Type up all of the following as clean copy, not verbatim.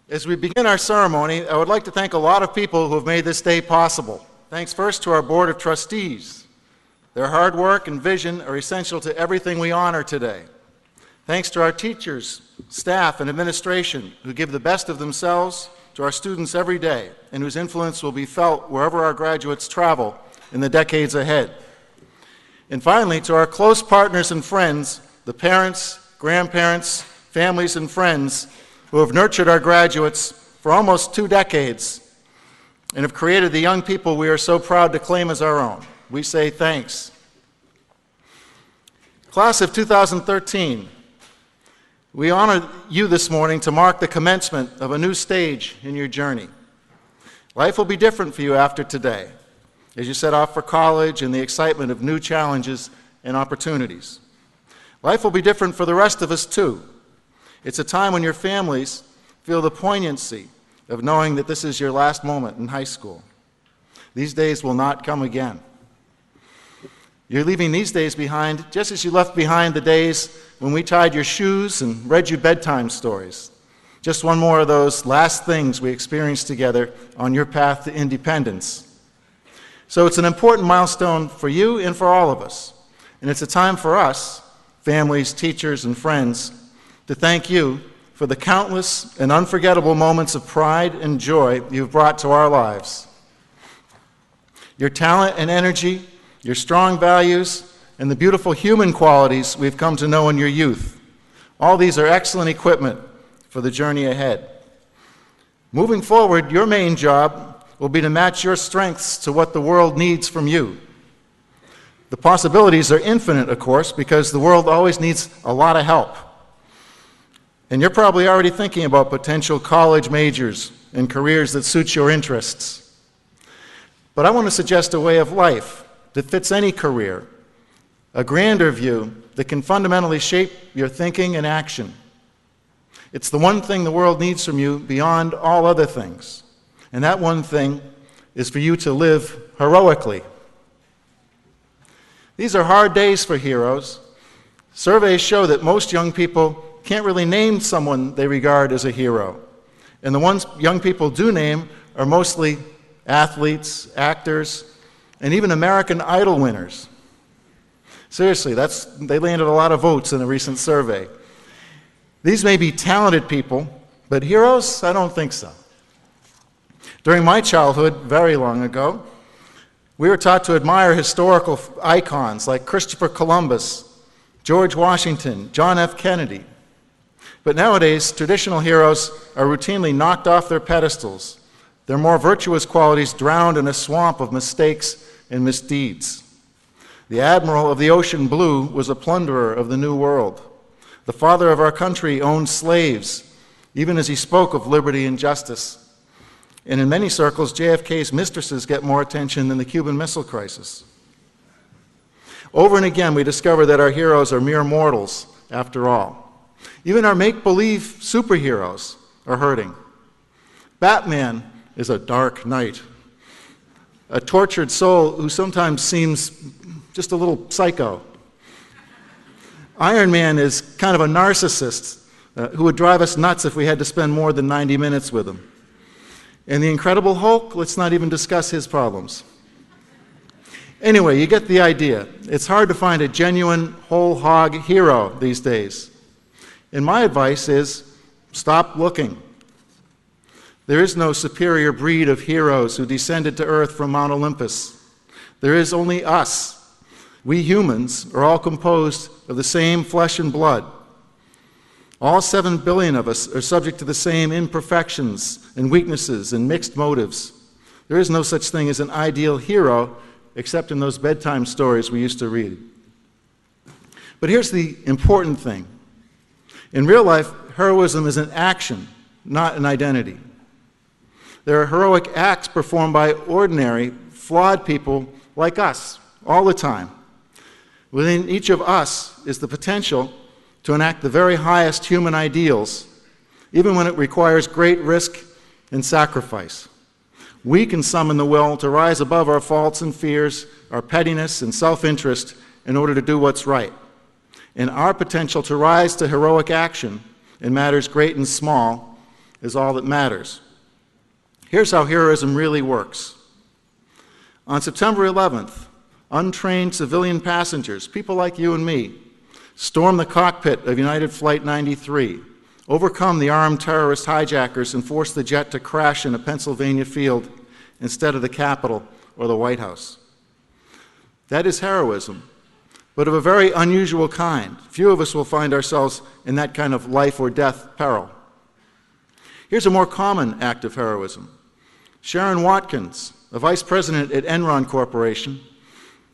As we begin our ceremony, I would like to thank a lot of people who have made this day possible. Thanks first to our Board of Trustees. Their hard work and vision are essential to everything we honor today. Thanks to our teachers, staff, and administration who give the best of themselves to our students every day and whose influence will be felt wherever our graduates travel in the decades ahead. And finally, to our close partners and friends, the parents, grandparents, families, and friends who have nurtured our graduates for almost 2 decades and have created the young people we are so proud to claim as our own. We say thanks. Class of 2013, we honor you this morning to mark the commencement of a new stage in your journey. Life will be different for you after today, as you set off for college and the excitement of new challenges and opportunities. Life will be different for the rest of us too. It's a time when your families feel the poignancy of knowing that this is your last moment in high school. These days will not come again. You're leaving these days behind just as you left behind the days when we tied your shoes and read you bedtime stories. Just one more of those last things we experienced together on your path to independence. So it's an important milestone for you and for all of us. And it's a time for us, families, teachers, and friends, to thank you for the countless and unforgettable moments of pride and joy you've brought to our lives. Your talent and energy, your strong values, and the beautiful human qualities we've come to know in your youth. All these are excellent equipment for the journey ahead. Moving forward, your main job will be to match your strengths to what the world needs from you. The possibilities are infinite, of course, because the world always needs a lot of help. And you're probably already thinking about potential college majors and careers that suit your interests. But I want to suggest a way of life that fits any career, a grander view that can fundamentally shape your thinking and action. It's the one thing the world needs from you beyond all other things. And that one thing is for you to live heroically. These are hard days for heroes. Surveys show that most young people can't really name someone they regard as a hero. And the ones young people do name are mostly athletes, actors, and even American Idol winners. Seriously, they landed a lot of votes in a recent survey. These may be talented people, but heroes? I don't think so. During my childhood, very long ago, we were taught to admire historical icons like Christopher Columbus, George Washington, John F. Kennedy. But nowadays, traditional heroes are routinely knocked off their pedestals, their more virtuous qualities drowned in a swamp of mistakes and misdeeds. The admiral of the ocean blue was a plunderer of the New World. The father of our country owned slaves, even as he spoke of liberty and justice. And in many circles, JFK's mistresses get more attention than the Cuban Missile Crisis. Over and again, we discover that our heroes are mere mortals, after all. Even our make-believe superheroes are hurting. Batman is a dark knight, a tortured soul who sometimes seems just a little psycho. Iron Man is kind of a narcissist who would drive us nuts if we had to spend more than 90 minutes with him. And the Incredible Hulk, let's not even discuss his problems. Anyway, you get the idea. It's hard to find a genuine, whole hog hero these days. And my advice is, stop looking. There is no superior breed of heroes who descended to earth from Mount Olympus. There is only us. We humans are all composed of the same flesh and blood. All 7 billion of us are subject to the same imperfections and weaknesses and mixed motives. There is no such thing as an ideal hero, except in those bedtime stories we used to read. But here's the important thing. In real life, heroism is an action, not an identity. There are heroic acts performed by ordinary, flawed people like us all the time. Within each of us is the potential to enact the very highest human ideals, even when it requires great risk and sacrifice. We can summon the will to rise above our faults and fears, our pettiness and self-interest in order to do what's right. And our potential to rise to heroic action in matters great and small is all that matters. Here's how heroism really works. On September 11th, untrained civilian passengers, people like you and me, storm the cockpit of United Flight 93, overcome the armed terrorist hijackers, and force the jet to crash in a Pennsylvania field instead of the Capitol or the White House. That is heroism, but of a very unusual kind. Few of us will find ourselves in that kind of life or death peril. Here's a more common act of heroism. Sharon Watkins, a vice president at Enron Corporation,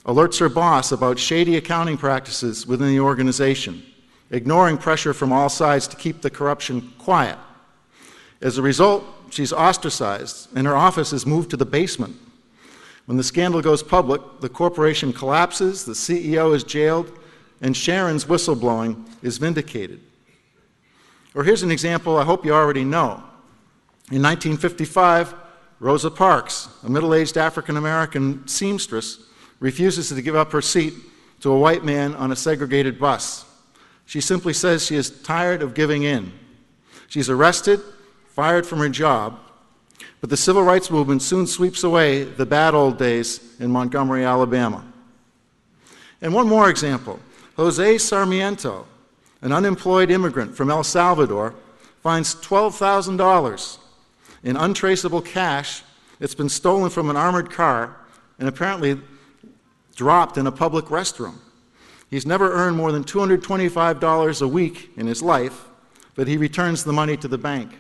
alerts her boss about shady accounting practices within the organization, ignoring pressure from all sides to keep the corruption quiet. As a result, she's ostracized, and her office is moved to the basement. When the scandal goes public, the corporation collapses, the CEO is jailed, and Sharon's whistleblowing is vindicated. Or here's an example I hope you already know. In 1955, Rosa Parks, a middle-aged African-American seamstress, refuses to give up her seat to a white man on a segregated bus. She simply says she is tired of giving in. She's arrested, fired from her job, but the civil rights movement soon sweeps away the bad old days in Montgomery, Alabama. And one more example. Jose Sarmiento, an unemployed immigrant from El Salvador, finds $12,000 in untraceable cash that's been stolen from an armored car and apparently dropped in a public restroom. He's never earned more than $225 a week in his life, but he returns the money to the bank.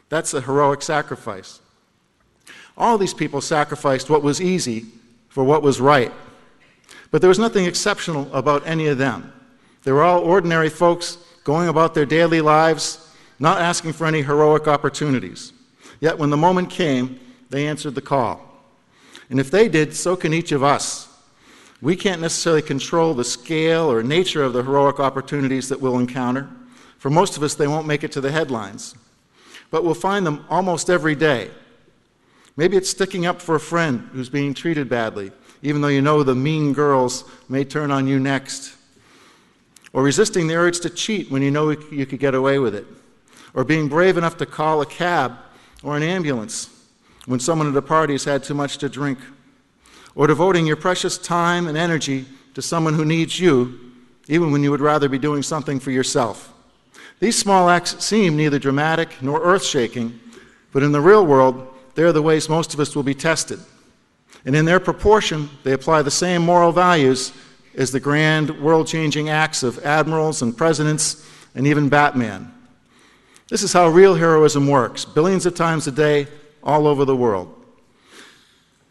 That's a heroic sacrifice. All these people sacrificed what was easy for what was right. But there was nothing exceptional about any of them. They were all ordinary folks going about their daily lives, not asking for any heroic opportunities. Yet when the moment came, they answered the call. And if they did, so can each of us. We can't necessarily control the scale or nature of the heroic opportunities that we'll encounter. For most of us, they won't make it to the headlines. But we'll find them almost every day. Maybe it's sticking up for a friend who's being treated badly, even though you know the mean girls may turn on you next. Or resisting the urge to cheat when you know you could get away with it. Or being brave enough to call a cab or an ambulance when someone at a party has had too much to drink. Or devoting your precious time and energy to someone who needs you, even when you would rather be doing something for yourself. These small acts seem neither dramatic nor earth-shaking, but in the real world, they're the ways most of us will be tested. And in their proportion, they apply the same moral values as the grand, world-changing acts of admirals and presidents and even Batman. This is how real heroism works, billions of times a day, all over the world.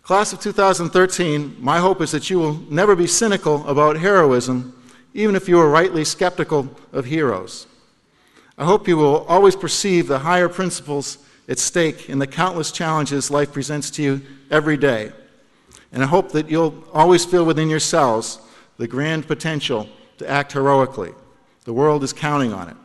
Class of 2013, my hope is that you will never be cynical about heroism, even if you are rightly skeptical of heroes. I hope you will always perceive the higher principles at stake in the countless challenges life presents to you every day. And I hope that you'll always feel within yourselves the grand potential to act heroically. The world is counting on it.